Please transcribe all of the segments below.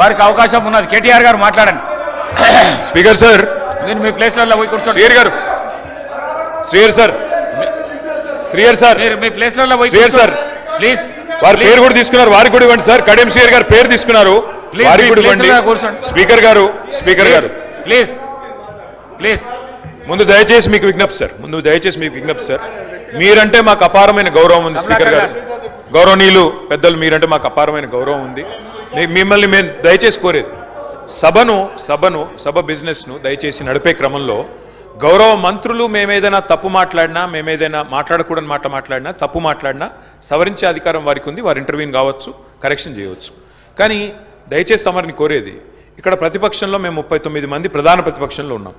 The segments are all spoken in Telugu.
వారికి అవకాశం ఉన్నది. కేటీఆర్ గారు మాట్లాడండి. స్పీకర్ సార్, నేను మీ ప్లేస్లలో పోయి కూర్చోండి. శ్రీహర్ గారు, శ్రీహర్ సార్, శ్రీహర్ సార్, మీరు మీ ప్లేస్లలో పోయి శ్రీహర్ సార్, ప్లీజ్. వారి పేరు కూడా తీసుకున్నారు, వారికి కూడా ఇవ్వండి సార్. కడియం శ్రీహర్ గారు పేరు తీసుకున్నారు, వారికి కూడా ఇవ్వండి. స్పీకర్ గారు, స్పీకర్ గారు ప్లీజ్ ప్లీజ్. ముందు దయచేసి మీకు విజ్ఞప్తి సార్, ముందు దయచేసి మీకు విజ్ఞప్తి సార్. మీరంటే మాకు అపారమైన గౌరవం ఉంది స్పీకర్ గారు, గౌరవనీయులు పెద్దలు, మీరంటే మాకు అపారమైన గౌరవం ఉంది. మిమ్మల్ని మేము దయచేసి కోరేది, సభ బిజినెస్ను దయచేసి నడిపే క్రమంలో గౌరవ మంత్రులు మేమేదైనా తప్పు మాట్లాడినా, మేమేదైనా మాట్లాడకూడని మాట్లాడినా, తప్పు మాట్లాడినా సవరించే అధికారం వారికి ఉంది. వారు ఇంటర్వ్యూని కావచ్చు, కరెక్షన్ చేయవచ్చు. కానీ దయచేసి తమరిని కోరేది, ఇక్కడ ప్రతిపక్షంలో మేము 39 మంది ప్రధాన ప్రతిపక్షంలో ఉన్నాం,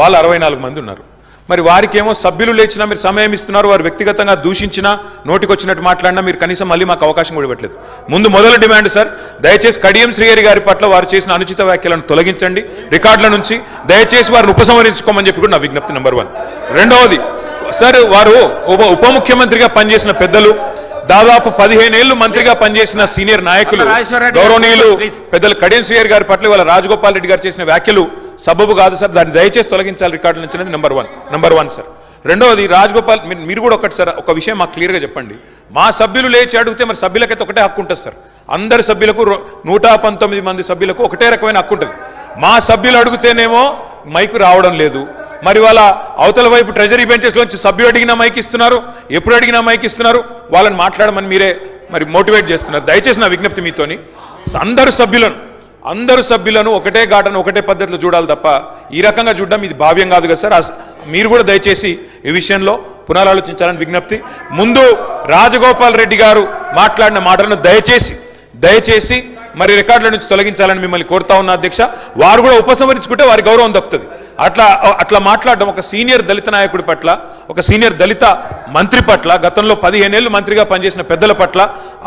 వాళ్ళు 64 మంది ఉన్నారు. మరి వారికేమో సభ్యులు లేచినా మీరు సమయం ఇస్తున్నారు, వారు వ్యక్తిగతంగా దూషించినా, నోటికొచ్చినట్టు మాట్లాడినా మీరు కనీసం మళ్ళీ మాకు అవకాశం కూడా ఇవ్వట్లేదు. ముందు మొదటి డిమాండ్ సార్, దయచేసి కడియం శ్రీహరి గారి పట్ల వారు చేసిన అనుచిత వ్యాఖ్యలను తొలగించండి రికార్డుల నుంచి. దయచేసి వారిని ఉపసంహరించుకోమని చెప్పి కూడా నా విజ్ఞప్తి నెంబర్ 1. రెండవది సార్, వారు ఉప ముఖ్యమంత్రిగా పనిచేసిన పెద్దలు, దాదాపు 15 ఏళ్లు మంత్రిగా పనిచేసిన సీనియర్ నాయకులు, గౌరవనీయులు పెద్దలు కడియం శ్రీహరి గారి పట్ల వాళ్ళ రాజగోపాల్ రెడ్డి గారు చేసిన వ్యాఖ్యలు సబబు కాదు సార్, దాన్ని దయచేసి తొలగించాలి రికార్డుల నుంచి అనేది నెంబర్ వన్ సార్. రెండవది రాజగోపాల్, మీరు కూడా ఒకటి సార్, ఒక విషయం మాకు క్లియర్గా చెప్పండి. మా సభ్యులు లేచి అడిగితే మరి సభ్యులకైతే ఒకటే హక్కు ఉంటుంది సార్, అందరి సభ్యులకు 119 మంది సభ్యులకు ఒకటే రకమైన హక్కు ఉంటుంది. మా సభ్యులు అడిగితేనేమో మైకు రావడం లేదు, మరి వాళ్ళ అవతల వైపు ట్రెజరీ బెంచెస్లోంచి సభ్యులు అడిగినా మైక్ ఇస్తున్నారు, ఎప్పుడు అడిగినా మైక్ ఇస్తున్నారు, వాళ్ళని మాట్లాడమని మీరే మరి మోటివేట్ చేస్తున్నారు. దయచేసి నా విజ్ఞప్తి మీతోని, అందరు సభ్యులను ఒకటే ఘాటను ఒకటే పద్ధతిలో చూడాలి తప్ప ఈ రకంగా చూడడం ఇది భావ్యం కాదు కదా సార్. మీరు కూడా దయచేసి ఈ విషయంలో పునరాలోచించాలని విజ్ఞప్తి. ముందు రాజగోపాల్ రెడ్డి గారు మాట్లాడిన మాటలను దయచేసి మరి రికార్డుల నుంచి తొలగించాలని మిమ్మల్ని కోరుతా ఉన్నా అధ్యక్ష. వారు కూడా ఉపసంహరించుకుంటే వారి గౌరవం దక్కుతుంది. అట్లా మాట్లాడడం ఒక సీనియర్ దళిత నాయకుడి పట్ల, ఒక సీనియర్ దళిత మంత్రి పట్ల, గతంలో 15 ఏళ్లు మంత్రిగా పనిచేసిన పెద్దల పట్ల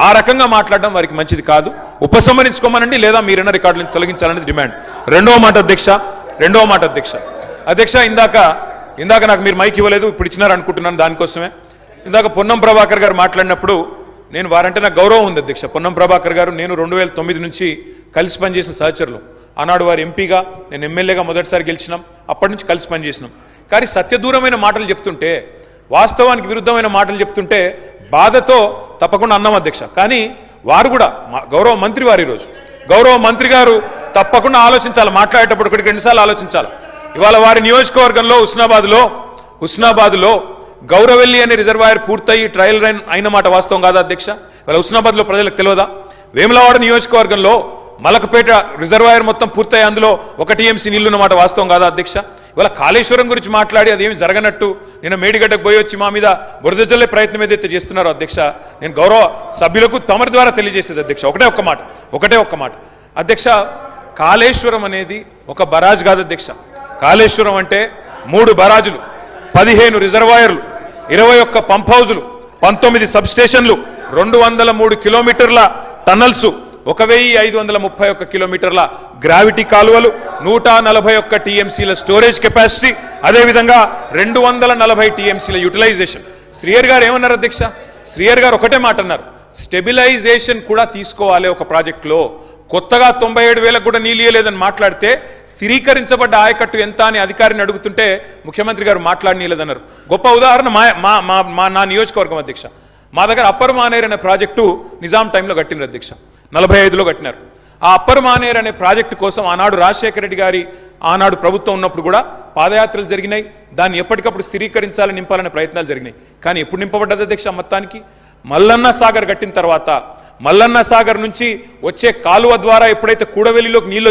ఆ రకంగా మాట్లాడడం వారికి మంచిది కాదు. ఉపసంహరించుకోమనండి, లేదా మీరైనా రికార్డుల నుంచి తొలగించాలనేది డిమాండ్. రెండవ మాట అధ్యక్ష, ఇందాక నాకు మీరు మైక్ ఇవ్వలేదు, ఇప్పుడు ఇచ్చినారు అనుకుంటున్నాను. దానికోసమే ఇందాక పొన్నం ప్రభాకర్ గారు మాట్లాడినప్పుడు నేను వారంటే నాకు గౌరవం ఉంది అధ్యక్ష. పొన్నం ప్రభాకర్ గారు నేను 2009 నుంచి కలిసి పనిచేసిన సహచరులు. ఆనాడు వారు ఎంపీగా, నేను ఎమ్మెల్యేగా మొదటిసారి గెలిచినాం, అప్పటి నుంచి కలిసి పనిచేసినాం. కానీ సత్యదూరమైన మాటలు చెప్తుంటే, వాస్తవానికి విరుద్ధమైన మాటలు చెప్తుంటే బాధతో తప్పకుండా అన్నాం అధ్యక్ష. కానీ వారు కూడా గౌరవ మంత్రి వారు, ఈరోజు గౌరవ మంత్రి గారు తప్పకుండా ఆలోచించాలి, మాట్లాడేటప్పుడు 1-2 సార్లు ఆలోచించాలి. ఇవాళ వారి నియోజకవర్గంలో హుస్నాబాద్లో గౌరవెల్లి అనే రిజర్వాయర్ పూర్తయి ట్రయల్ రన్ అయిన మాట వాస్తవం కాదా అధ్యక్ష? ఇవాళ హుస్నాబాద్లో ప్రజలకు తెలియదా? వేములవాడ నియోజకవర్గంలో మలకపేట రిజర్వాయర్ మొత్తం పూర్తయి అందులో 1 TMC నీళ్లున్న మాట వాస్తవం కాదా అధ్యక్ష? ఇవాళ కాళేశ్వరం గురించి మాట్లాడి అదేమి జరగనట్టు నేను మేడిగడ్డకు పోయి వచ్చి మా మీద బురద జల్లే ప్రయత్నం ఏదైతే చేస్తున్నారో అధ్యక్ష, నేను గౌరవ సభ్యులకు తమరి ద్వారా తెలియజేసేది అధ్యక్ష ఒకటే ఒక్క మాట అధ్యక్ష. కాళేశ్వరం అనేది ఒక బరాజ్ కాదు అధ్యక్ష. కాళేశ్వరం అంటే 3 బరాజులు, 15 రిజర్వాయర్లు, 21 పంప్ హౌజులు, 19 సబ్ స్టేషన్లు, 203 కిలోమీటర్ల టన్నల్స్, 1531 కిలోమీటర్ల గ్రావిటీ కాలువలు, 141 TMCల స్టోరేజ్ కెపాసిటీ, అదేవిధంగా 240 TMCల యూటిలైజేషన్. శ్రీహర్ గారు ఏమన్నారు అధ్యక్ష? శ్రీహర్ గారు ఒకటే మాట అన్నారు, స్టెబిలైజేషన్ కూడా తీసుకోవాలి ఒక ప్రాజెక్టులో. కొత్తగా 97,000 కూడా నీళ్ళు ఇయ్యలేదని మాట్లాడితే స్థిరీకరించబడ్డ ఆయకట్టు ఎంత అని అధికారిని అడుగుతుంటే ముఖ్యమంత్రి గారు మాట్లాడనీయలేదన్నారు. గొప్ప ఉదాహరణ నా నియోజకవర్గం అధ్యక్ష. మా దగ్గర అప్పర్ మానేర్ అనే ప్రాజెక్టు నిజాం టైంలో కట్టినారు అధ్యక్ష, 45లో కట్టినారు. ఆ అప్పర్ మానేర్ అనే ప్రాజెక్టు కోసం ఆనాడు రాజశేఖర రెడ్డి గారి ఆనాడు ప్రభుత్వం ఉన్నప్పుడు కూడా పాదయాత్రలు జరిగినాయి. దాన్ని ఎప్పటికప్పుడు స్థిరీకరించాలని, నింపాలనే ప్రయత్నాలు జరిగినాయి. కానీ ఎప్పుడు నింపబడ్డది అధ్యక్ష? మొత్తానికి మల్లన్న సాగర్ కట్టిన తర్వాత, మల్లన్న సాగర్ నుంచి వచ్చే కాలువ ద్వారా ఎప్పుడైతే కూడవెల్లిలోకి నీళ్ళు